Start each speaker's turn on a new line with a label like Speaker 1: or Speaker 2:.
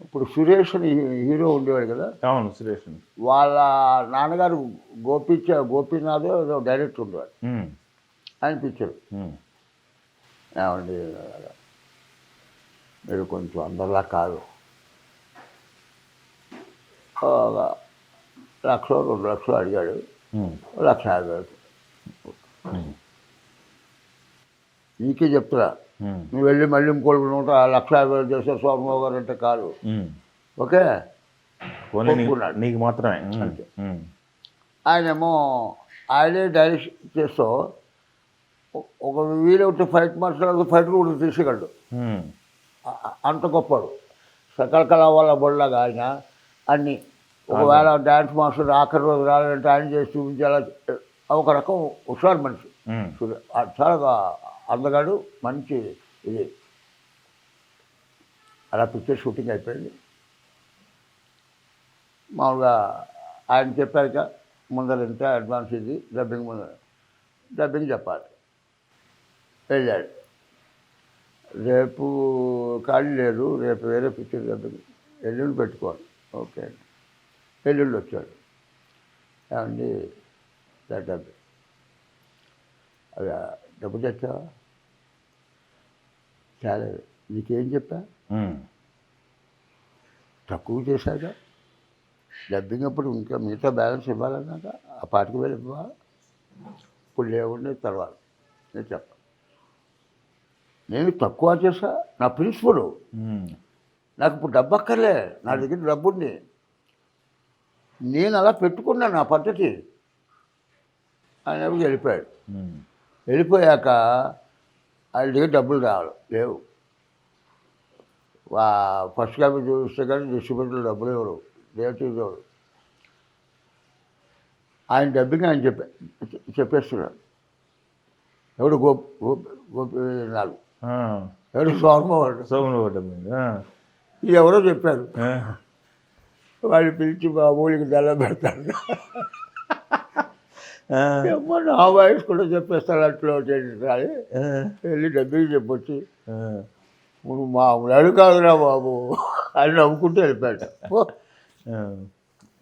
Speaker 1: ఇప్పుడు సురేష్ అని హీరో ఉండేవాడు కదా,
Speaker 2: అవును సురేష్.
Speaker 1: వాళ్ళ నాన్నగారు గోపీనాథ్ ఏదో డైరెక్టర్ ఉండేవాడు. ఆయన పిక్చర్ ఏమండి మీరు కొంచెం అందరిలా కాదు, 1,00,000 2,00,000 అడిగాడు, 1,50,000. నీకే చెప్తున్నా, నువ్వు వెళ్ళి మళ్ళీ ఇంకోటి 1,50,000 చేసే సోమరావు గారు అంటే కాదు. ఓకే
Speaker 2: నీకు మాత్రమే
Speaker 1: అంతే. ఆయనేమో ఆయనే డైరెక్ట్ చేస్తూ ఒక వీలవుతే ఫైట్ మాస్టర్ ఫైట్ కూడా తీసేయగలడు, అంత గొప్పడు. సకల కళ వల్ల బొడలాగా ఆయన అన్నీ. ఒకవేళ డ్యాన్స్ మాస్టర్ ఆఖరి రోజు రాలంటే ఆయన చేసి చూపించాలా, ఒక రకం హుషారు మనిషి. చాలా అందగాడు, మంచి ఇది. అలా పిక్చర్ షూటింగ్ అయిపోయింది. మామూలుగా ఆయన చెప్పాక ముందర ఎంత అడ్వాన్స్ ఇది డబ్బింగ్ ముందర డబ్బింగ్ చెప్పాలి. వెళ్ళాడు. రేపు ఖాళీ లేదు, రేపు వేరే పిక్చర్ డబ్బింగ్, ఎల్లుండి పెట్టుకోవాలి. ఓకే అండి. ఎల్లుండి వచ్చాడు. ఏమండి డబ్బింగ్ అది డబ్బు తెచ్చావా? చాలా. నీకేం చెప్పా? తక్కువ చేశాక డబ్బింగ్ అప్పుడు ఇంకా మిగతా బ్యాలెన్స్ ఇవ్వాలన్నాక ఆ 25,000 ఇవ్వాలి. ఇప్పుడు లేవుండే తర్వాత నేను చెప్పాను. నేను తక్కువ చేసా, నా ప్రిన్సిపల్. నాకు ఇప్పుడు డబ్బు అక్కర్లే, నా దగ్గర డబ్బు ఉంది, నేను అలా పెట్టుకున్నాను నా పద్ధతి. ఆయన వెళ్ళిపోయాడు. వెళ్ళిపోయాక ఆయన దగ్గర డబ్బులు రావాలి లేవు. ఫస్ట్ కాపీ చూస్తే కానీ డిస్ట్రిబ్యూటర్లు డబ్బులు ఇవ్వరు, డేట్ ఇవ్వరు. ఆయన డబ్బింగ్ ఆయన చెప్పేస్తున్నాడు. ఎవడు గోపీనాథ్, ఎవడు సోమవాడు, ఇది ఎవరో చెప్పారు. వాళ్ళు పిలిచి మా ఊళ్ళకి దండం పెడతాడు. ఏమో నా వాయిస్ కూడా చెప్పేస్తాడు. అట్లా చేయాలి, వెళ్ళి డబ్బింగ్ చెప్పొచ్చి నువ్వు మామూలు కాదురా బాబు అని నవ్వుకుంటూ వెళ్ళిపోయాడు.